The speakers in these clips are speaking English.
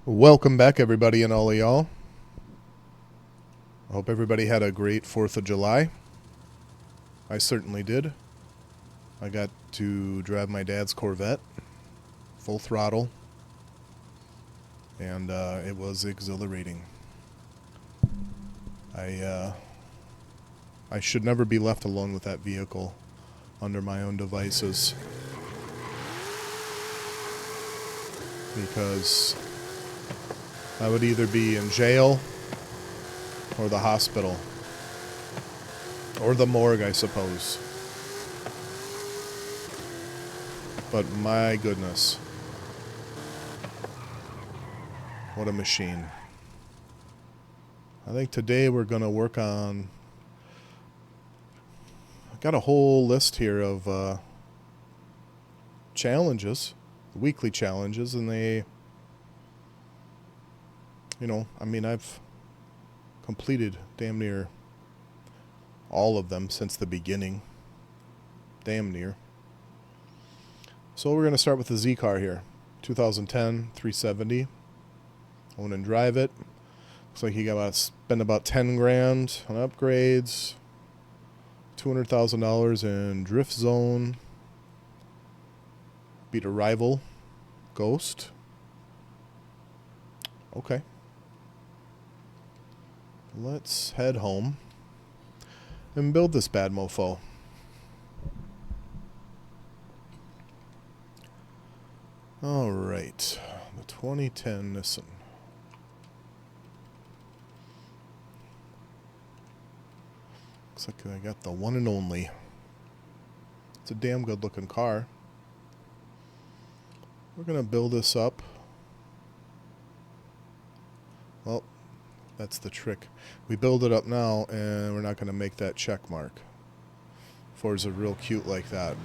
Welcome back, everybody, and all of y'all. I hope everybody had a great 4th of July. I certainly did. I got to drive my dad's Corvette, full throttle, and it was exhilarating. I should never be left alone with that vehicle under my own devices, because I would either be in jail or the hospital. Or the morgue, I suppose. But my goodness. What a machine. I think today we're going to work on... I've got a whole list here of challenges. Weekly challenges, and they... I've completed damn near all of them since the beginning. Damn near. So we're going to start with the Z car here. 2010 370. Own and drive it. Looks like you got to spend about 10 grand on upgrades. $200,000 in drift zone. Beat a rival. Ghost. Okay. Let's head home and build this bad mofo. Alright, the 2010 Nissan. Looks like I got the one and only. It's a damn good looking car. We're going to build this up. Well, that's the trick. We build it up now, and we're not going to make that check mark. Forza real cute like that.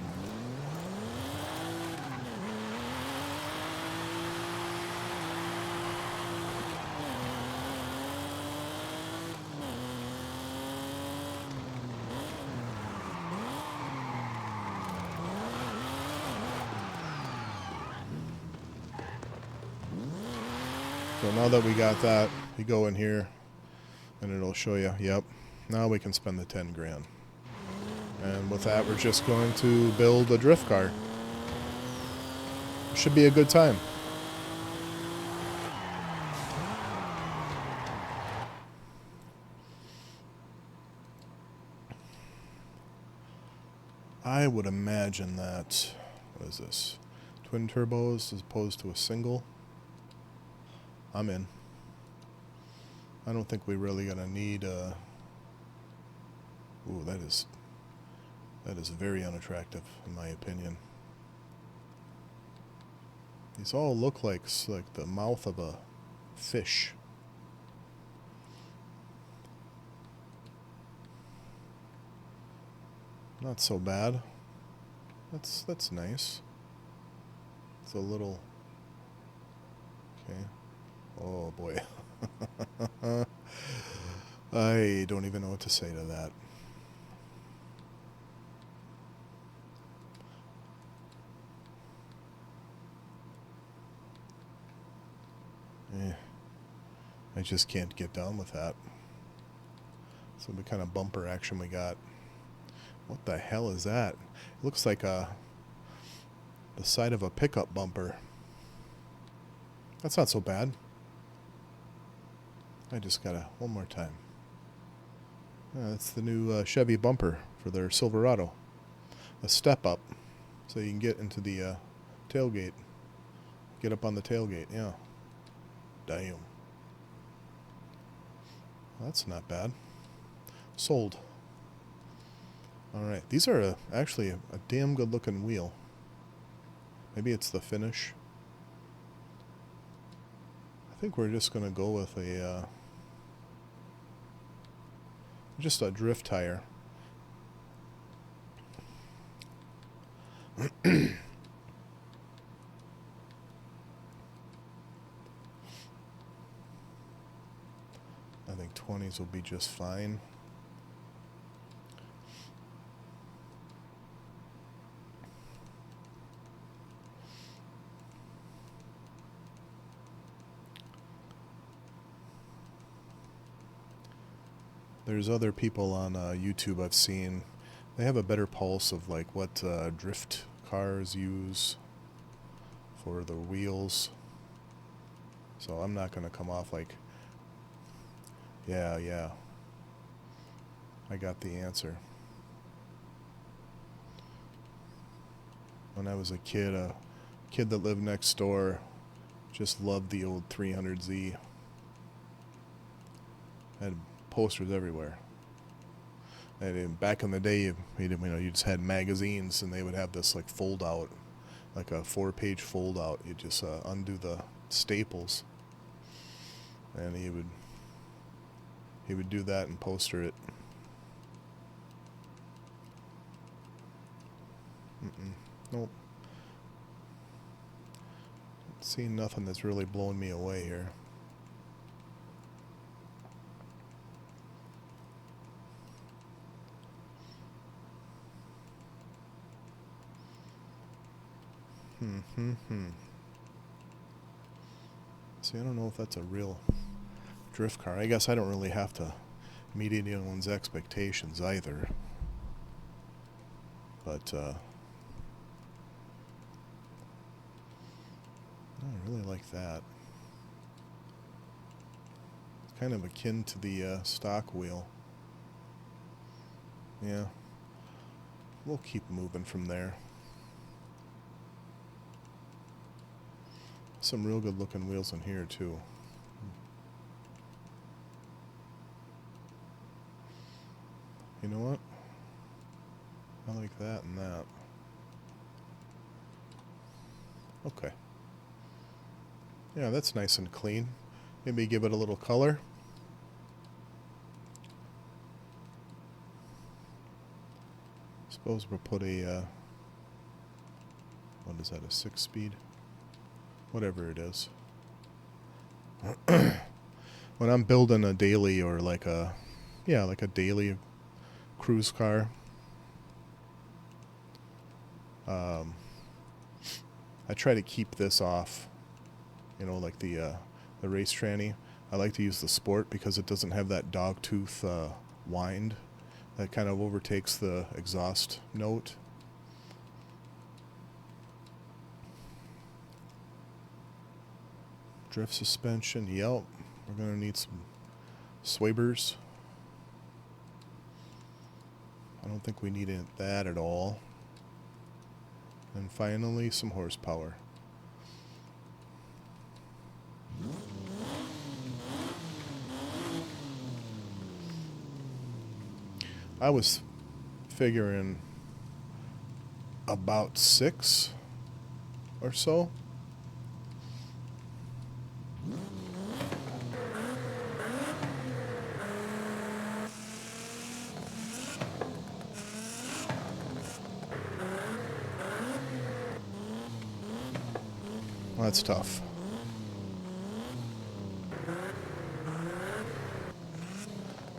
So now that we got that, you go in here and it'll show you, yep, now we can spend the 10 grand. And with that, we're just going to build a drift car. Should be a good time. I would imagine that, what is this? Twin turbos as opposed to a single. I'm in. I don't think we really gonna need a... Ooh, that is very unattractive in my opinion. These all look like the mouth of a fish. Not so bad. That's nice. It's a little... Okay. Oh boy. I don't even know what to say to that. I just can't get down with that. So what kind of bumper action we got? What the hell is that? It looks like the side of a pickup bumper. That's not so bad. I just gotta, one more time. That's the new Chevy bumper for their Silverado. A step up, so you can get into the tailgate. Get up on the tailgate, yeah. Damn. That's not bad. Sold. Alright, these are actually a damn good looking wheel. Maybe it's the finish. I think we're just going to go with a just a drift tire. I think 20s will be just fine. There's other people on YouTube I've seen. They have a better pulse of like what drift cars use for the wheels. So I'm not going to come off like, yeah, I got the answer. When I was a kid that lived next door just loved the old 300Z. Had posters everywhere. And back in the day, you just had magazines, and they would have this like fold out, like a 4-page fold out. You just undo the staples, and he would do that and poster it. Nope. Seeing nothing that's really blowing me away here. See, I don't know if that's a real drift car. I guess I don't really have to meet anyone's expectations either. But, I really like that. It's kind of akin to the stock wheel. Yeah. We'll keep moving from there. Some real good looking wheels in here too. You know what? I like that and that. Okay. Yeah, that's nice and clean. Maybe give it a little color. Suppose we'll put a, what is that, a 6-speed? Whatever it is. When I'm building a daily or like a daily cruise car, I try to keep this off, like the race tranny. I like to use the Sport because it doesn't have that dog tooth wind that kind of overtakes the exhaust note. Drift suspension, yep. We're going to need some swabers. I don't think we need that at all. And finally, some horsepower. I was figuring about 6 or so. Well, that's tough.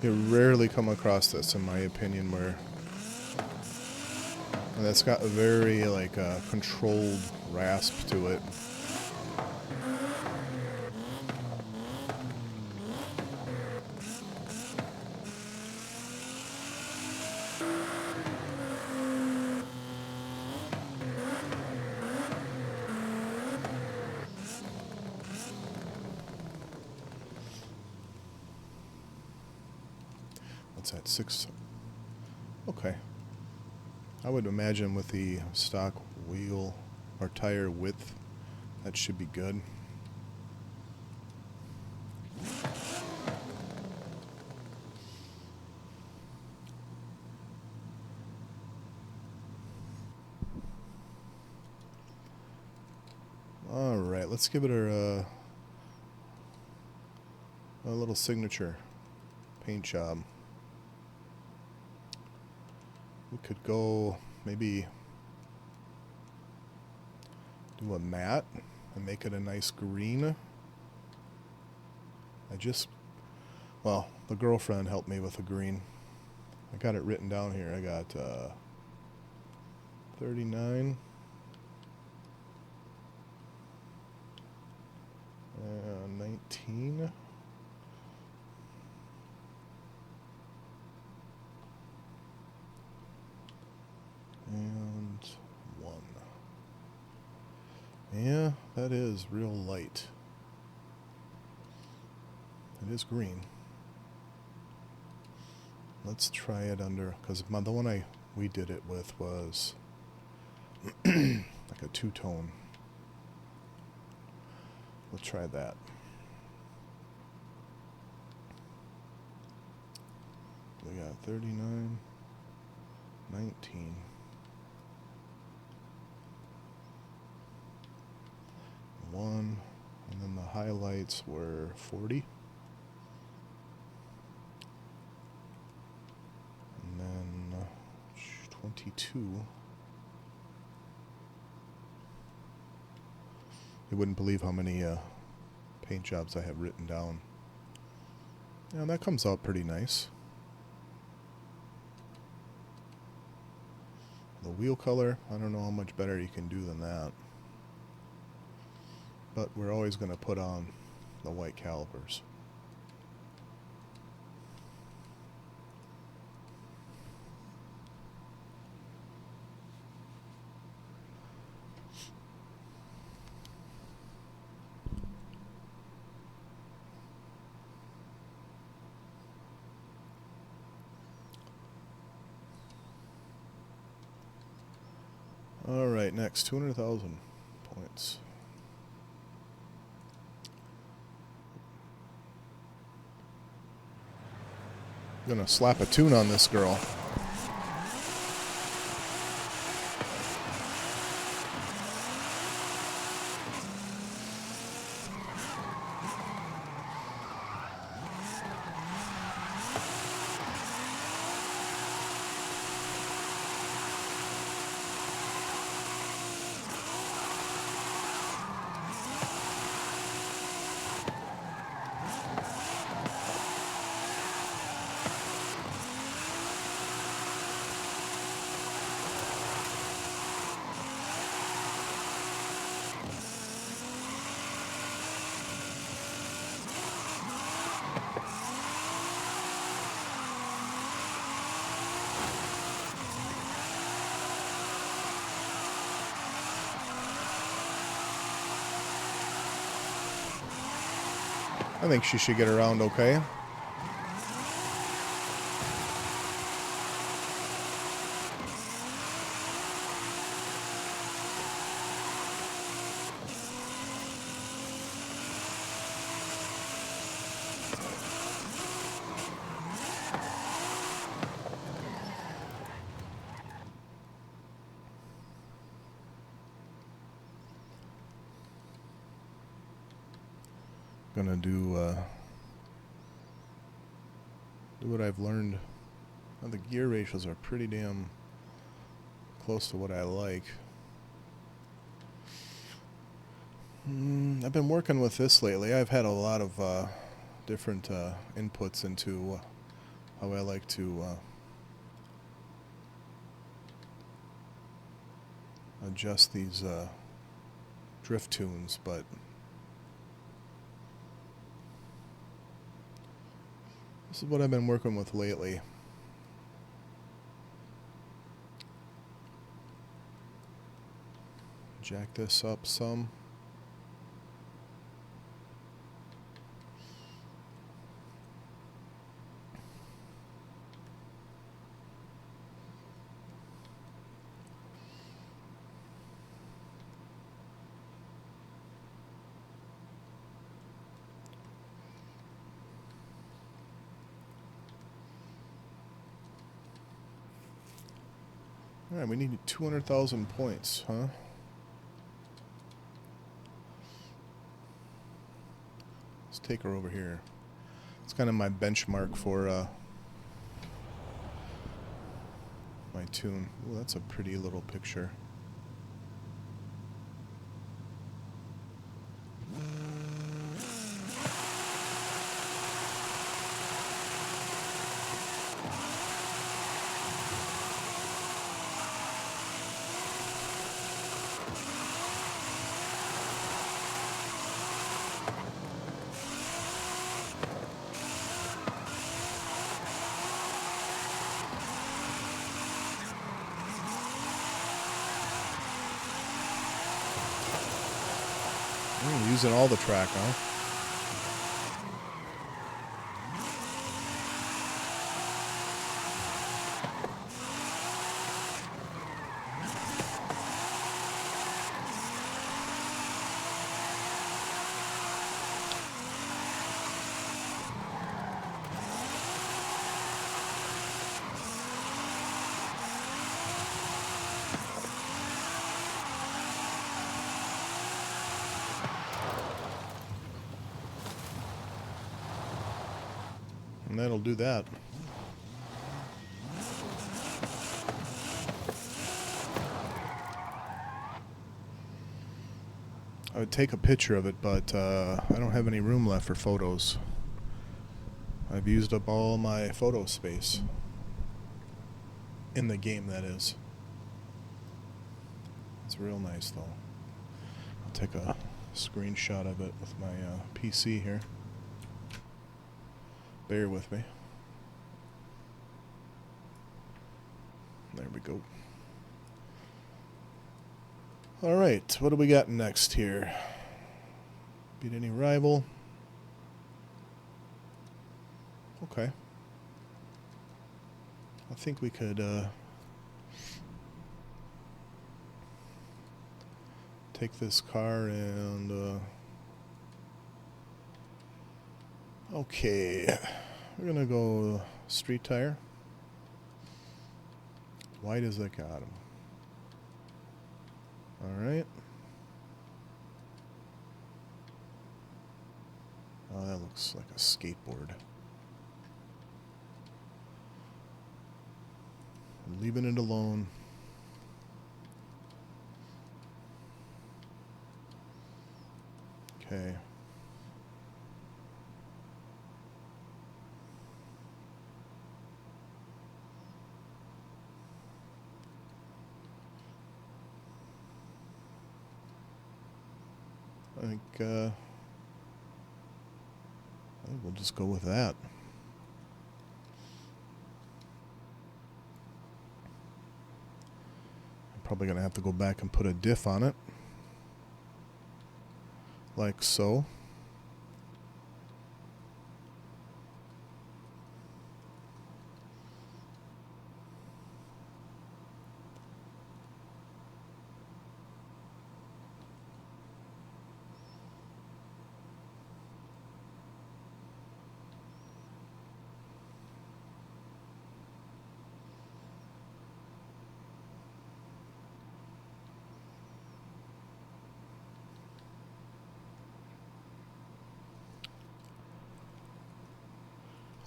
You rarely come across this, in my opinion, where that's got a very controlled rasp to it. What's that, 6? Okay. I would imagine with the stock wheel or tire width, that should be good. Alright, let's give it a little signature paint job. We could go maybe do a matte and make it a nice green. The girlfriend helped me with a green. I got it written down here. I got 39. 19. Yeah, that is real light. It is green. Let's try it under, because the one we did it with was like a two-tone. We'll try that. We got 39, 19. 1, and then the highlights were 40. And then 22. You wouldn't believe how many paint jobs I have written down. Yeah, that comes out pretty nice. The wheel color, I don't know how much better you can do than that. But we're always going to put on the white calipers. Alright, next, 200,000 points. I'm gonna slap a tune on this girl. I think she should get around okay. Gonna do what I've learned. Well, the gear ratios are pretty damn close to what I like. I've been working with this lately. I've had a lot of different inputs into how I like to adjust these drift tunes, but this is what I've been working with lately. Jack this up some. Alright, we need 200,000 points, huh? Let's take her over here. It's kind of my benchmark for my tune. Ooh, that's a pretty little picture. Using all the track, huh? And that'll do that. I would take a picture of it, but I don't have any room left for photos. I've used up all my photo space. In the game, that is. It's real nice, though. I'll take a screenshot of it with my PC here. Bear with me. There we go. Alright, what do we got next here? Beat any rival. Okay. I think we could take this car and okay, we're gonna go street tire. Wide as I got him. Alright. Oh, that looks like a skateboard. I'm leaving it alone. Okay. I think we'll just go with that. I'm probably going to have to go back and put a diff on it. Like so.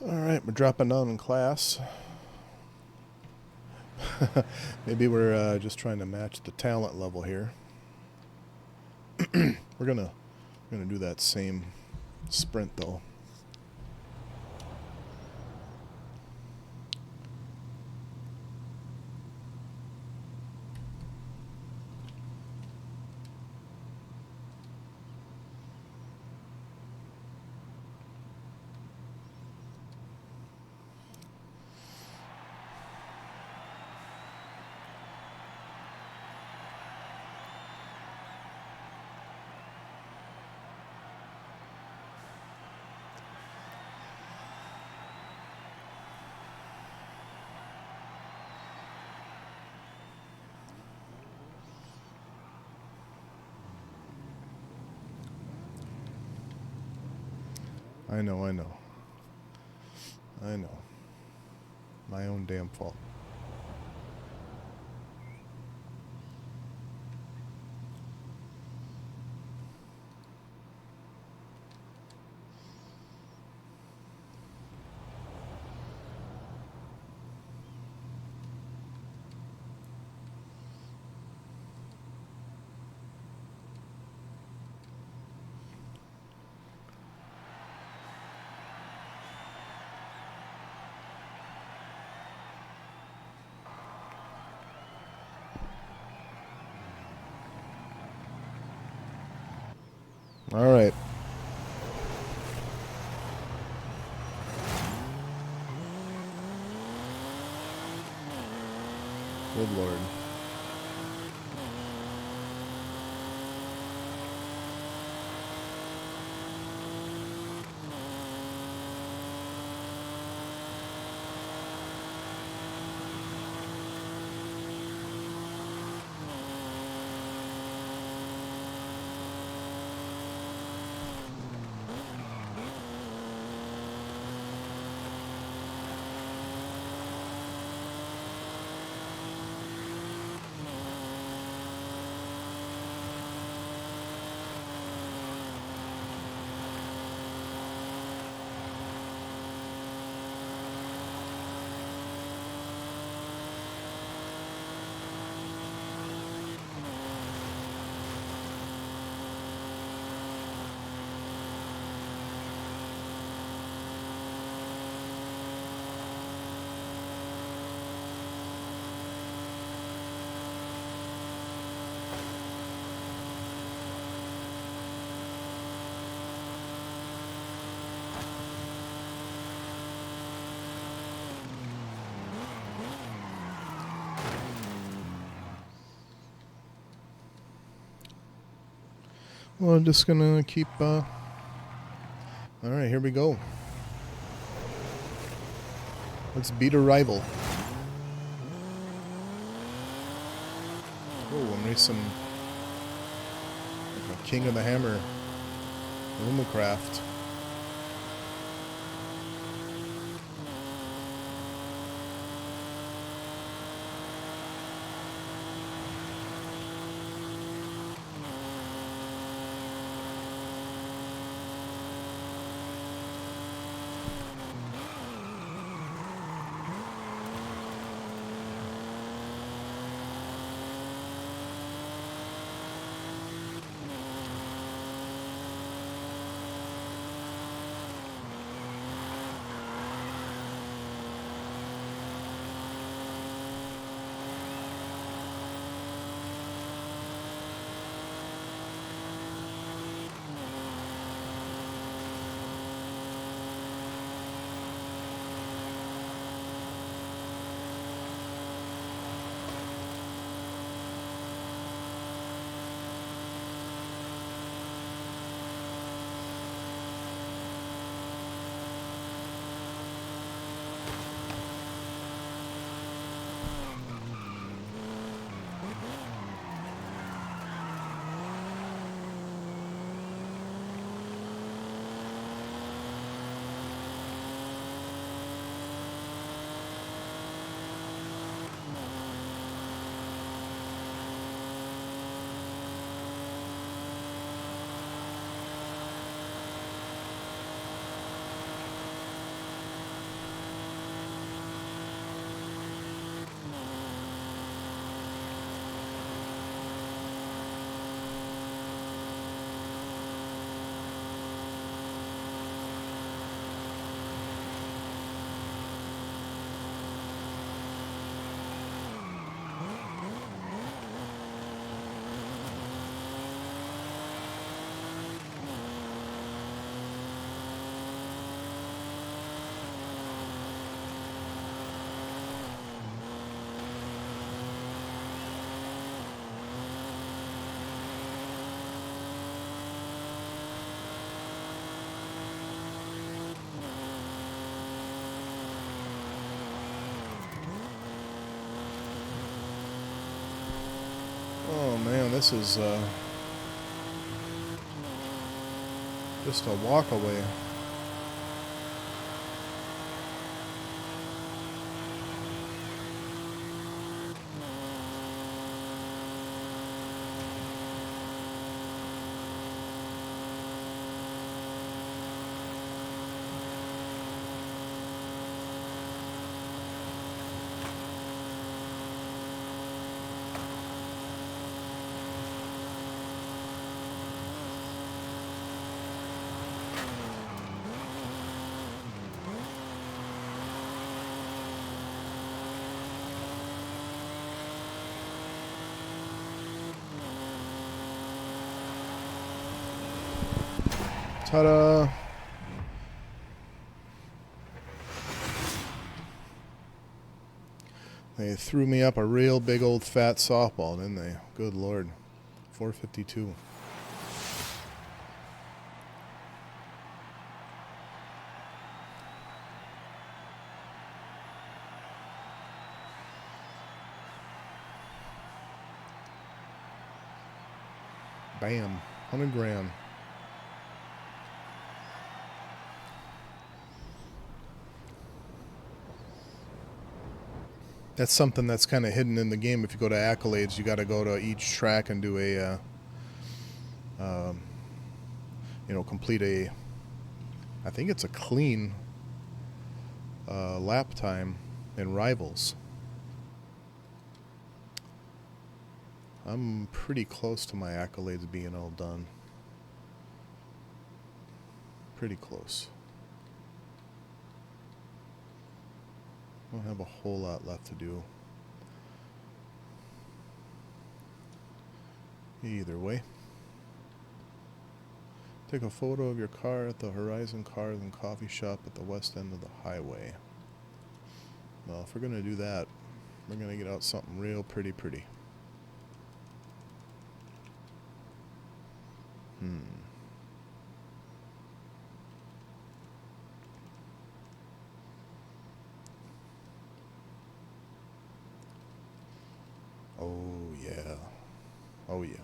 Alright, we're dropping down in class. Maybe we're just trying to match the talent level here. We're gonna do that same sprint though. I know. My own damn fault. All right. Good Lord. Well, I'm just gonna keep, alright, here we go. Let's beat a rival. Oh, I'm racing like a King of the Hammer Lumacraft. Oh man, this is just a walk away. Ta-da! They threw me up a real big old fat softball, didn't they? Good Lord. 452. Bam. 100 grand. That's something that's kind of hidden in the game. If you go to accolades, you got to go to each track and do a, complete a, I think it's a clean lap time in Rivals. I'm pretty close to my accolades being all done. Pretty close. Don't have a whole lot left to do. Either way. Take a photo of your car at the Horizon Cars and Coffee Shop at the west end of the highway. Well, if we're going to do that, we're going to get out something real pretty. Oh, yeah. Oh, yeah.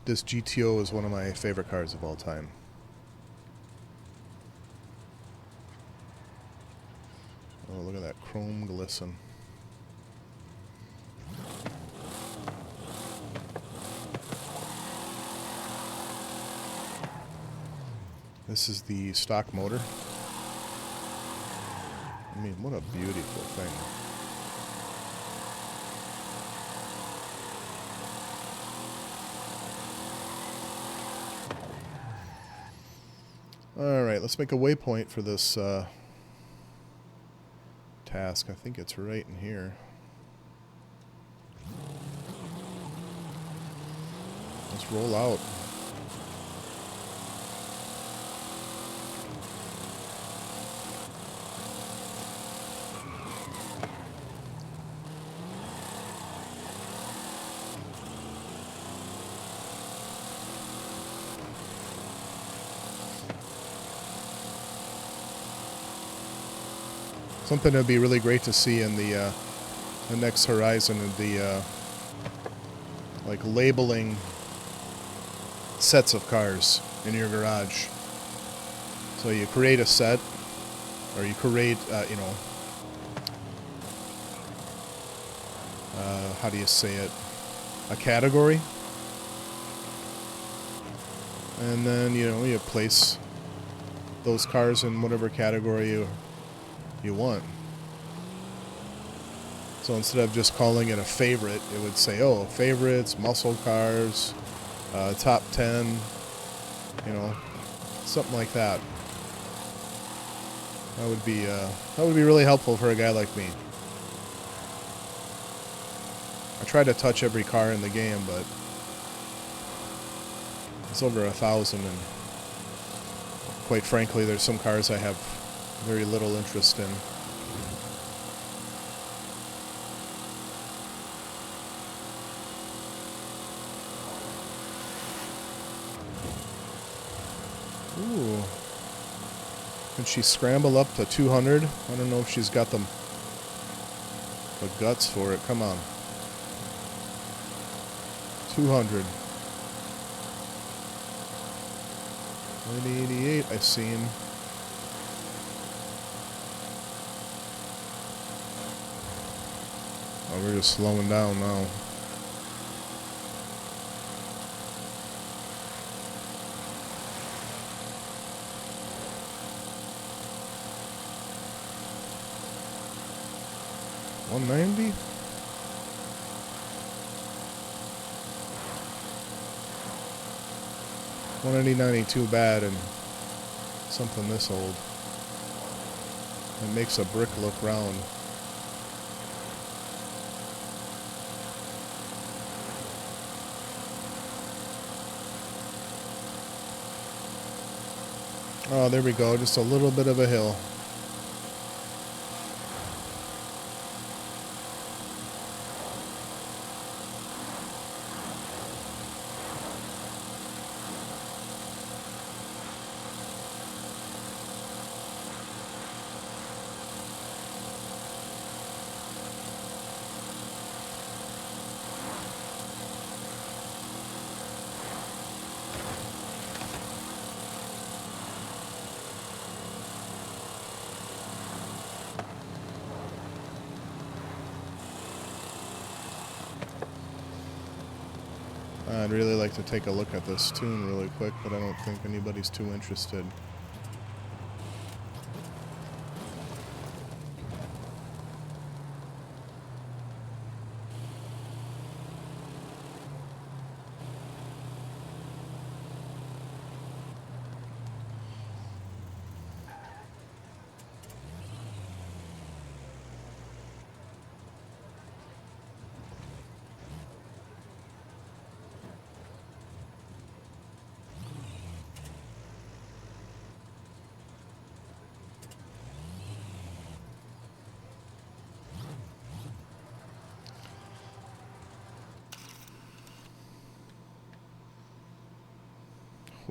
This GTO is one of my favorite cars of all time. Oh, look at that chrome glisten. This is the stock motor. I mean, what a beautiful thing. Alright, let's make a waypoint for this task. I think it's right in here. Let's roll out. Something that would be really great to see in the next Horizon would be like labeling sets of cars in your garage. So you create a set, or you create, you know, how do you say it? A category. And then, you know, you place those cars in whatever category you want. So instead of just calling it a favorite, it would say, oh, favorites, muscle cars, top 10, you know, something like that. That would be really helpful for a guy like me. I try to touch every car in the game, but it's over 1,000, and quite frankly, there's some cars I have very little interest in. Ooh. Can she scramble up to 200? I don't know if she's got the guts for it. Come on. 200. 188, I seen. Oh, we're just slowing down now. $190? $189 ain't too bad, and something this old. It makes a brick look round. Oh, there we go. Just a little bit of a hill. I'd really like to take a look at this tune really quick, but I don't think anybody's too interested.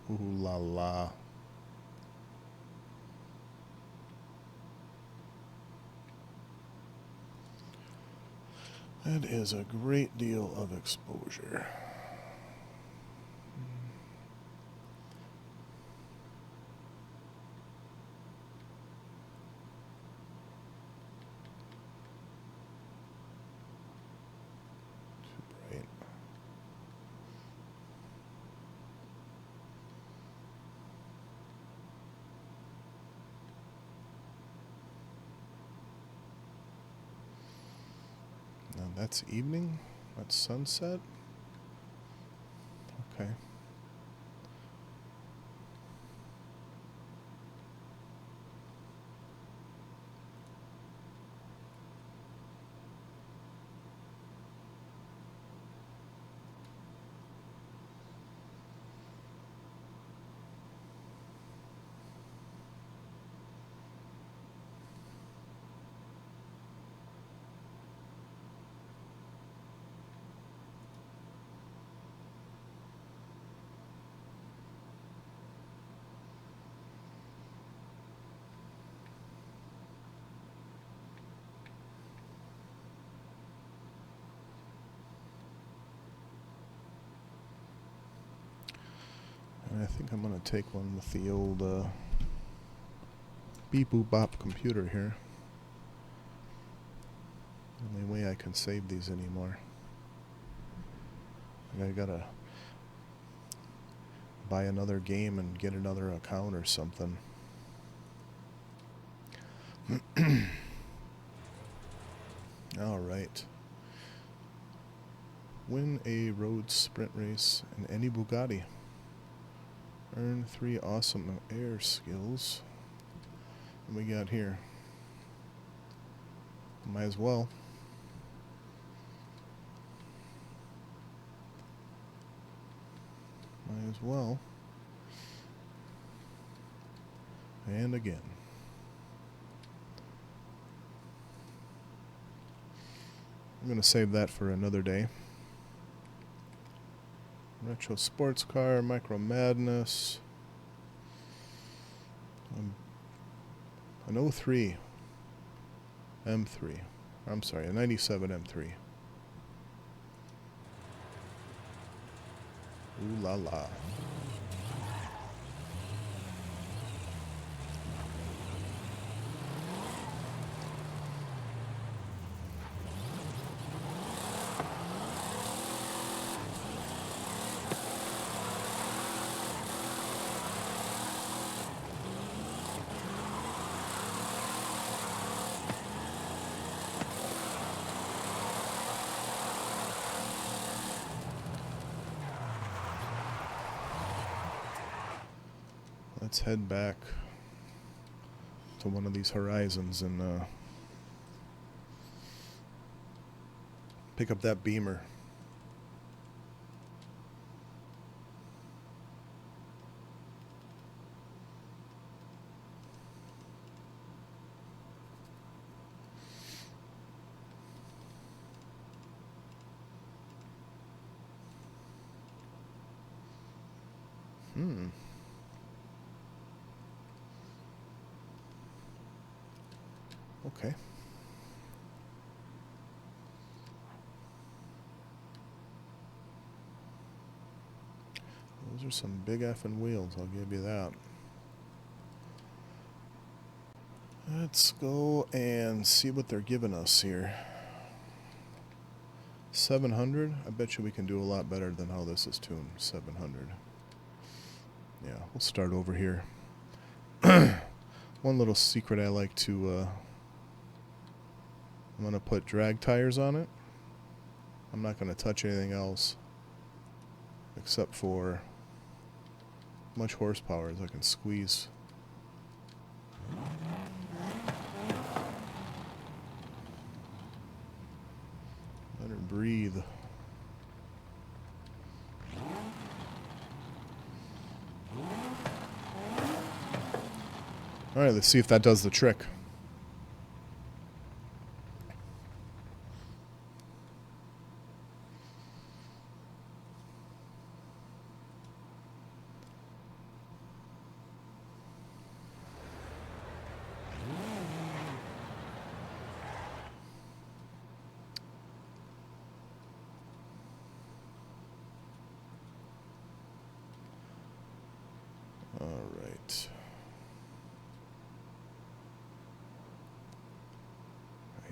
Ooh la la. That is a great deal of exposure. Too bright. Now that's evening? That's sunset? Okay. And I think I'm going to take one with the old beep boop bop computer here. Only way I can save these anymore. I gotta buy another game and get another account or something. Alright. Win a road sprint race in any Bugatti. Earn 3 awesome air skills. What we got here? Might as well. Might as well. And again. I'm going to save that for another day. Retro sports car, Micro Madness. An 03 M3. I'm sorry, a 97 M3. Ooh la la. Let's head back to one of these Horizons and pick up that Beamer. Okay. Those are some big effing wheels, I'll give you that. Let's go and see what they're giving us here. 700? I bet you we can do a lot better than how this is tuned. 700. Yeah, we'll start over here. One little secret I like to... I'm going to put drag tires on it. I'm not going to touch anything else except for much horsepower as I can squeeze. Let her breathe. Alright, let's see if that does the trick.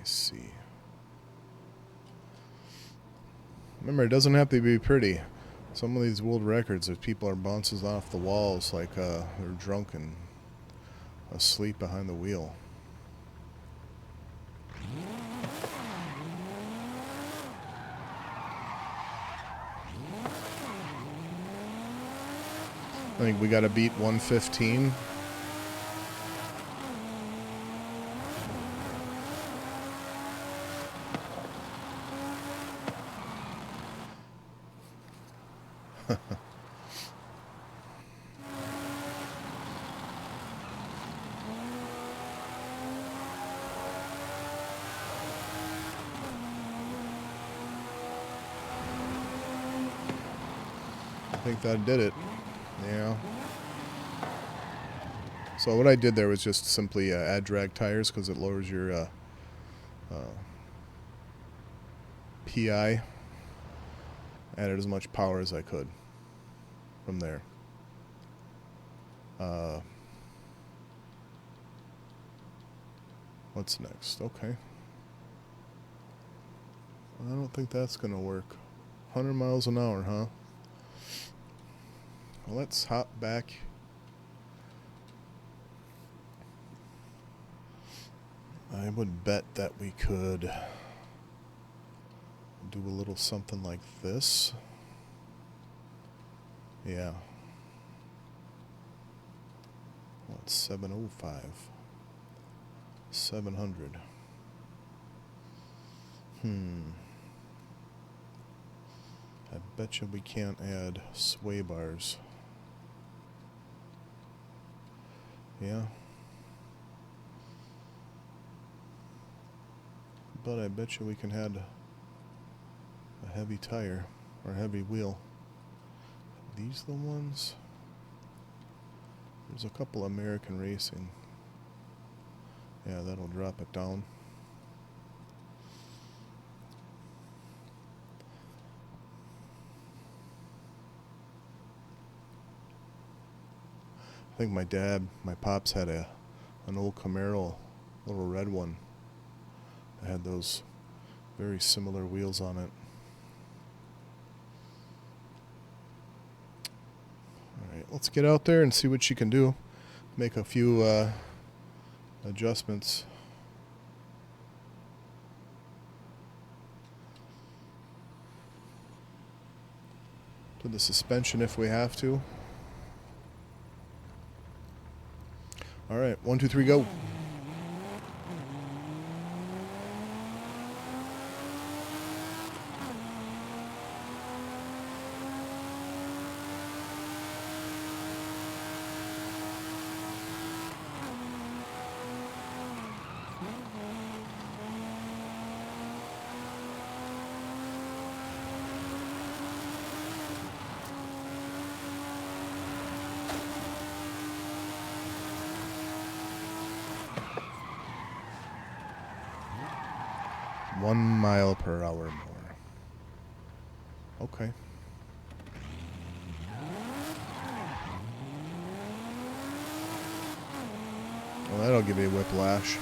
see. Remember, it doesn't have to be pretty. Some of these world records, if people are bouncing off the walls like they're drunk and asleep behind the wheel. I think we got to beat 115. I think that did it. Yeah. So what I did there was just simply add drag tires because it lowers your PI. Added as much power as I could from there. What's next? Okay. I don't think that's going to work. 100 miles an hour, huh? Well, let's hop back. I would bet that we could do a little something like this. Yeah. What, 705? 700. I bet you we can't add sway bars. Yeah. But I bet you we can add a heavy tire or a heavy wheel. These the ones? There's a couple American Racing. Yeah, that'll drop it down. I think my pops had an old Camaro, little red one. It had those very similar wheels on it. Alright, let's get out there and see what she can do. Make a few adjustments. To the suspension if we have to. Alright, 1, 2, 3, go. One mile per hour more. Okay. Well, that'll give you a whiplash.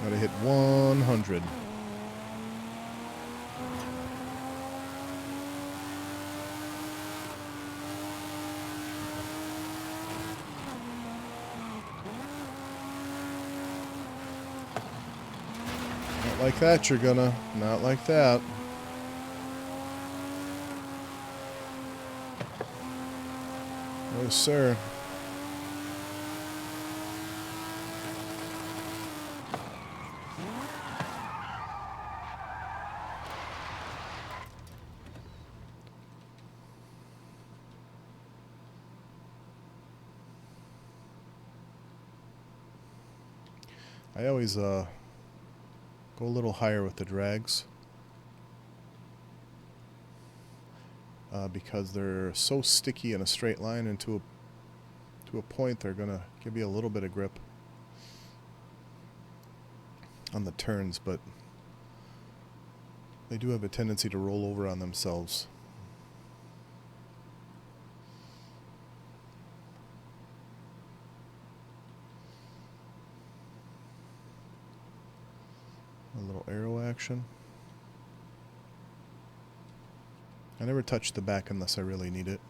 Gotta hit 100. Not like that, you're gonna. Not like that. No, sir. I always go a little higher with the drags because they're so sticky in a straight line, and to a point they're gonna give you a little bit of grip. on the turns, but they do have a tendency to roll over on themselves. A little arrow action. I never touch the back unless I really need it.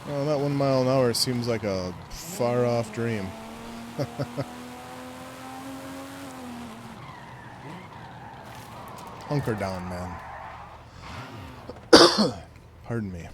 Well, that 1 mile an hour seems like a far-off dream. Hunker down, man. Pardon me.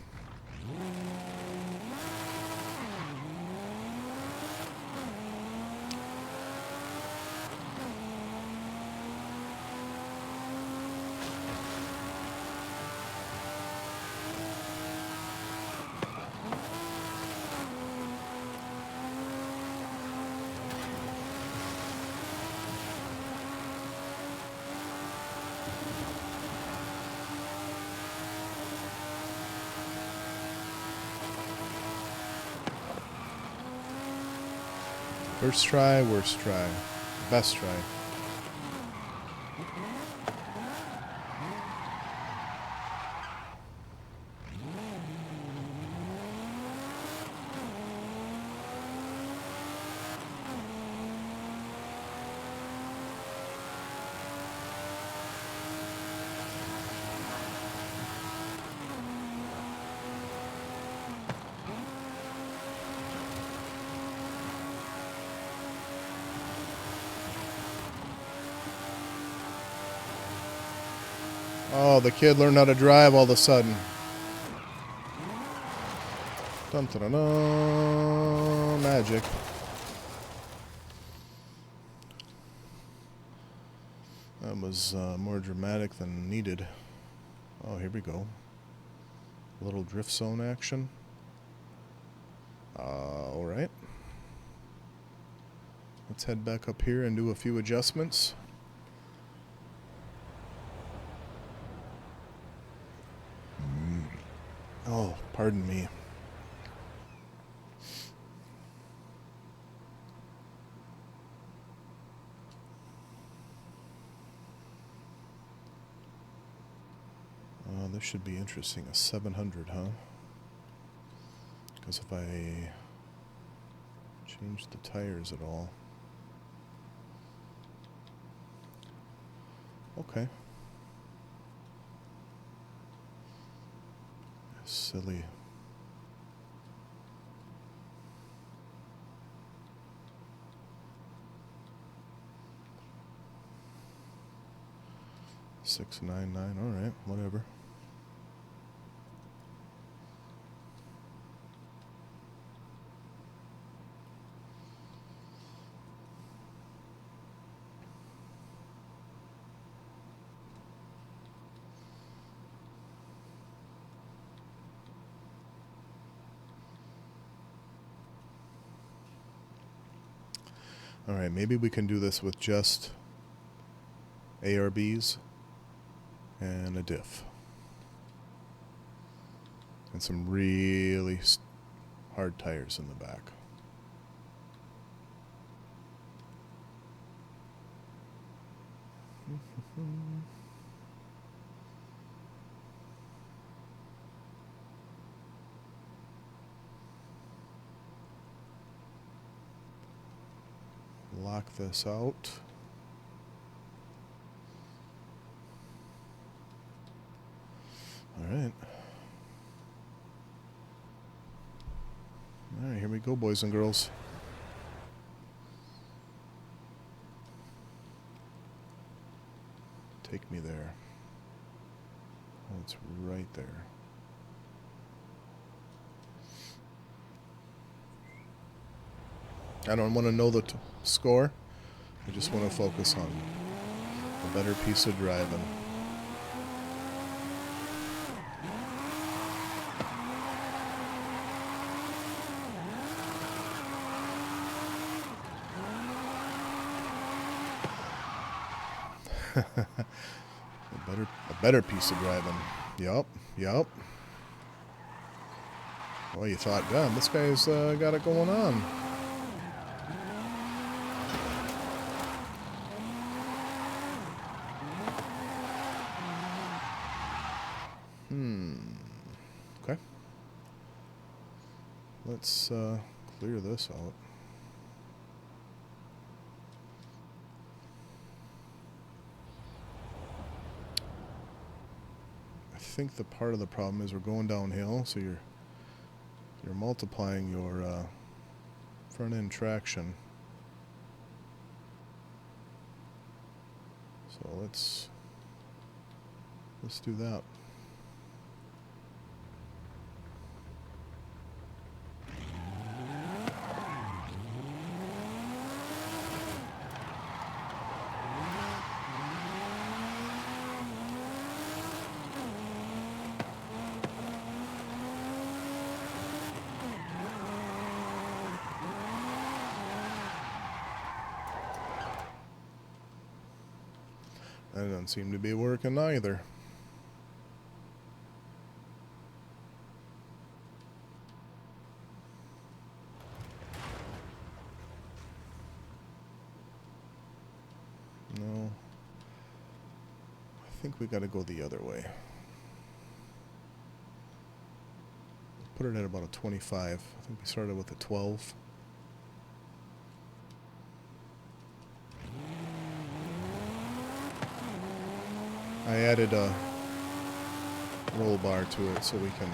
First try, worst try. Best try. Oh, the kid learned how to drive all of a sudden. Dun, dun, dun, dun. Magic. That was more dramatic than needed. Oh, here we go. A little drift zone action. Alright. Let's head back up here and do a few adjustments. Oh, pardon me. This should be interesting. A 700, huh? Because if I change the tires at all. Okay. Silly. $6.99. All right, whatever. Alright, maybe we can do this with just ARBs and a diff. And some really hard tires in the back. Lock this out. All right. All right, here we go, boys and girls. Take me there. Oh, it's right there. I don't want to know the score. I just want to focus on A better piece of driving. a better piece of driving. Yup. Well, you thought, God, this guy's got it going on. Okay. Let's clear this out. I think the part of the problem is we're going downhill, so you're multiplying your front end traction. So let's do that. That doesn't seem to be working either. No. I think we got to go the other way. Put it at about a 25. I think we started with a 12. I added a roll bar to it so we can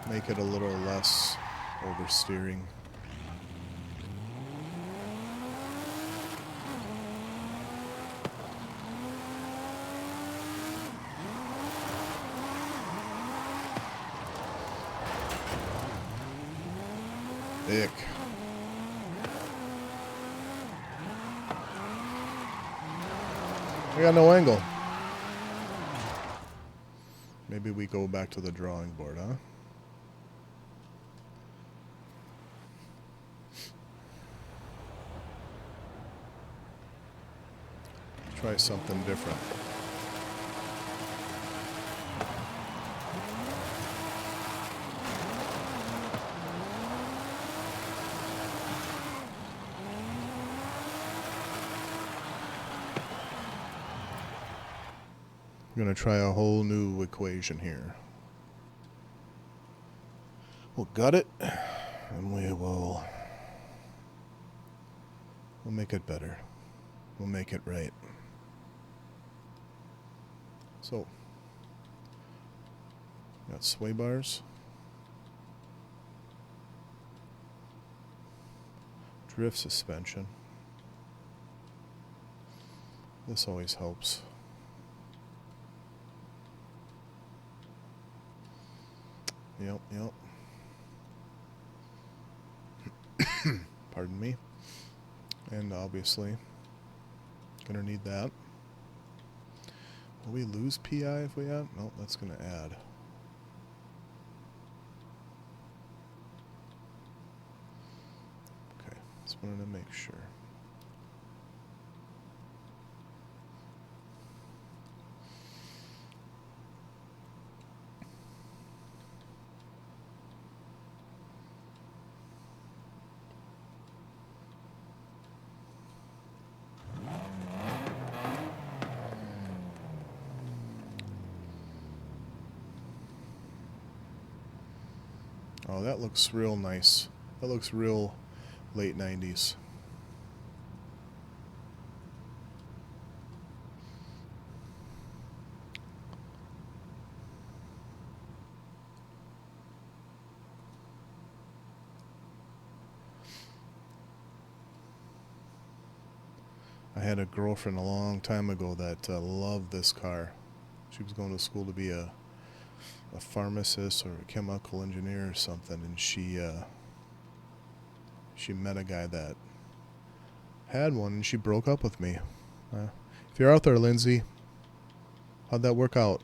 make it a little less oversteering. Ick. I got no angle. Maybe we go back to the drawing board, huh? Try something different. I'm going to try a whole new equation here. We'll gut it, and we'll make it better. We'll make it right. So, got sway bars, drift suspension. This always helps. Yep. Pardon me. And obviously, gonna need that. Will we lose PI if we add? Nope, that's gonna add. Okay, just wanted to make sure. Oh, that looks real nice. That looks real late 90s. I had a girlfriend a long time ago that loved this car. She was going to school to be a pharmacist or a chemical engineer or something, and she met a guy that had one and she broke up with me. If you're out there, Lindsay, how'd that work out?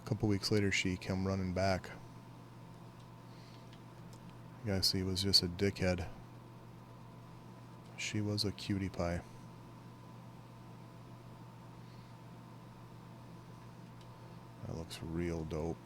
A couple weeks later, she came running back. You guys see, he was just a dickhead. She was a cutie pie. That looks real dope.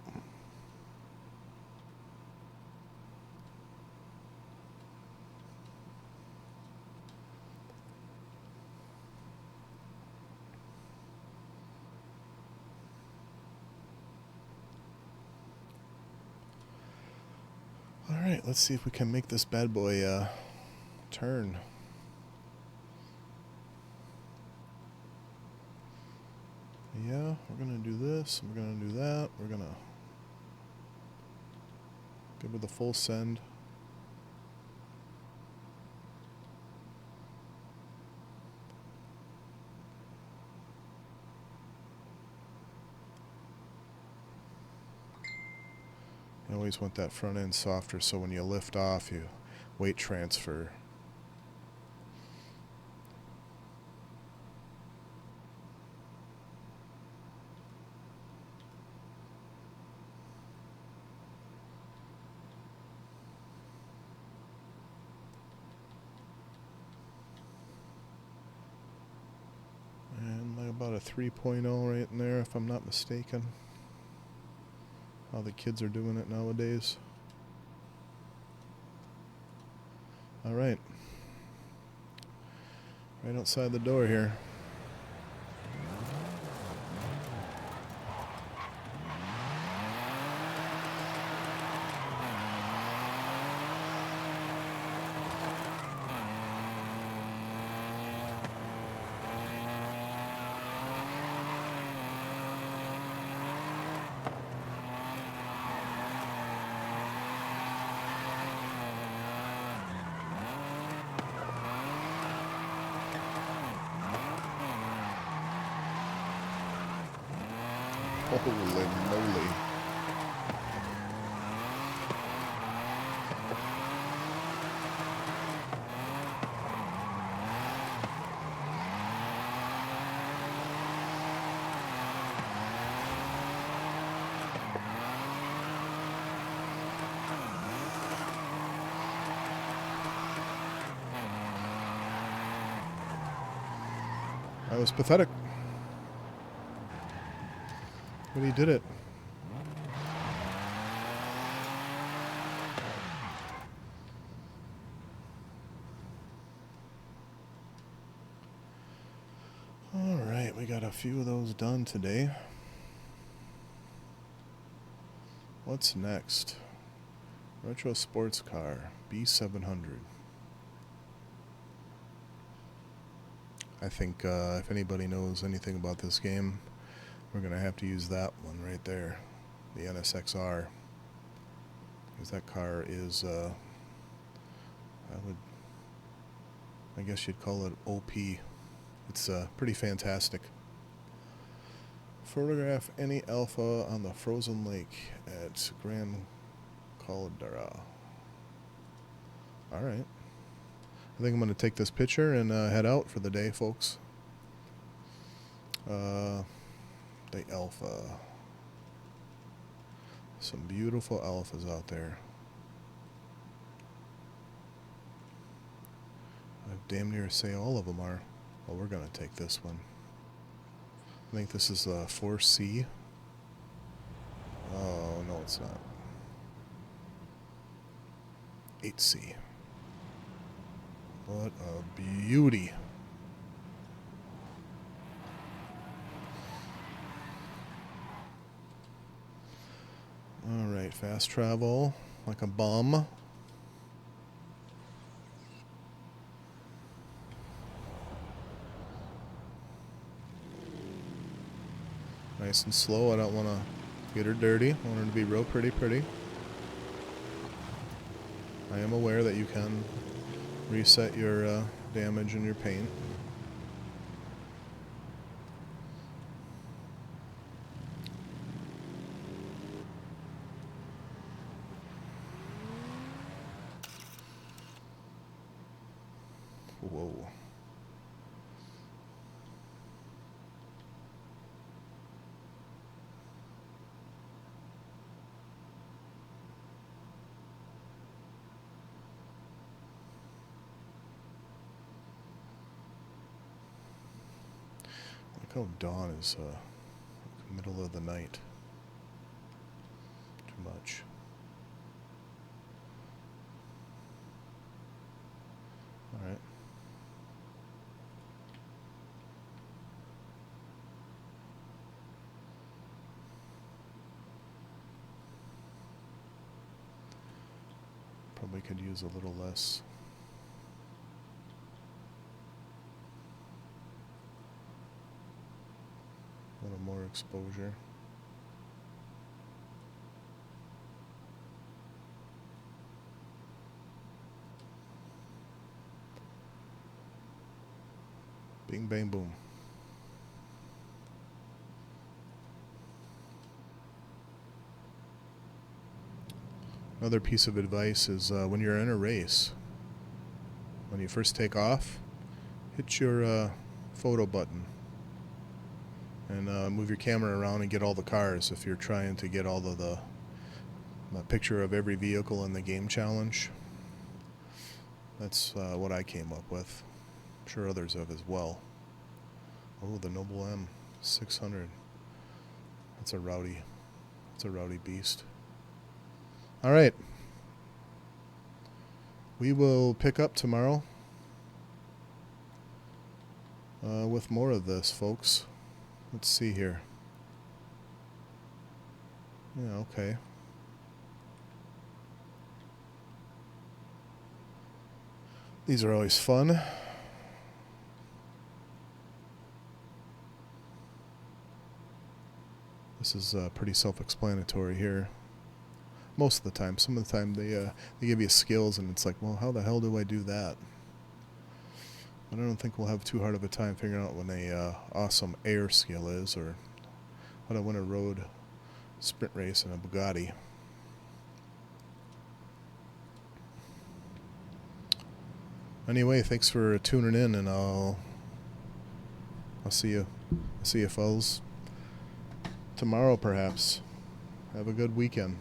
Alright, let's see if we can make this bad boy turn. Yeah, we're going to do this, we're going to do that, we're going to give her the full send. You always want that front end softer so when you lift off, you weight transfer. And about a 3.0 right in there, if I'm not mistaken. How the kids are doing it nowadays. Alright. Right outside the door here. Holy moly. That was pathetic. But he did it. Alright, we got a few of those done today. What's next? Retro sports car, B700. I think if anybody knows anything about this game, we're going to have to use that one right there, the NSXR. Because that car is, I guess you'd call it OP. It's pretty fantastic. Photograph any alpha on the frozen lake at Grand Caldera. Alright. I think I'm going to take this picture and head out for the day, folks. The alpha. Some beautiful alphas out there. I damn near say all of them are. Well, we're going to take this one. I think this is 4C. Oh, no, it's not. 8C. What a beauty. Alright, fast travel like a bum. Nice and slow. I don't want to get her dirty. I want her to be real pretty. I am aware that you can reset your damage and your paint. Whoa. Look how dawn is middle of the night. Too much. All right. Probably could use a little less. A little more exposure. Bing, bang, boom. Another piece of advice is when you're in a race, when you first take off, hit your photo button and move your camera around and get all the cars if you're trying to get all of the picture of every vehicle in the game challenge. That's what I came up with. I'm sure others have as well. Oh, the Noble M600. That's a rowdy beast. All right. We will pick up tomorrow with more of this, folks. Let's see here. Yeah, okay. These are always fun. This is pretty self-explanatory here. Most of the time. Some of the time they give you skills and it's like, well, how the hell do I do that? But I don't think we'll have too hard of a time figuring out what a awesome air skill is, or how to win a road sprint race in a Bugatti. Anyway, thanks for tuning in, and I'll see you fellas tomorrow perhaps. Have a good weekend.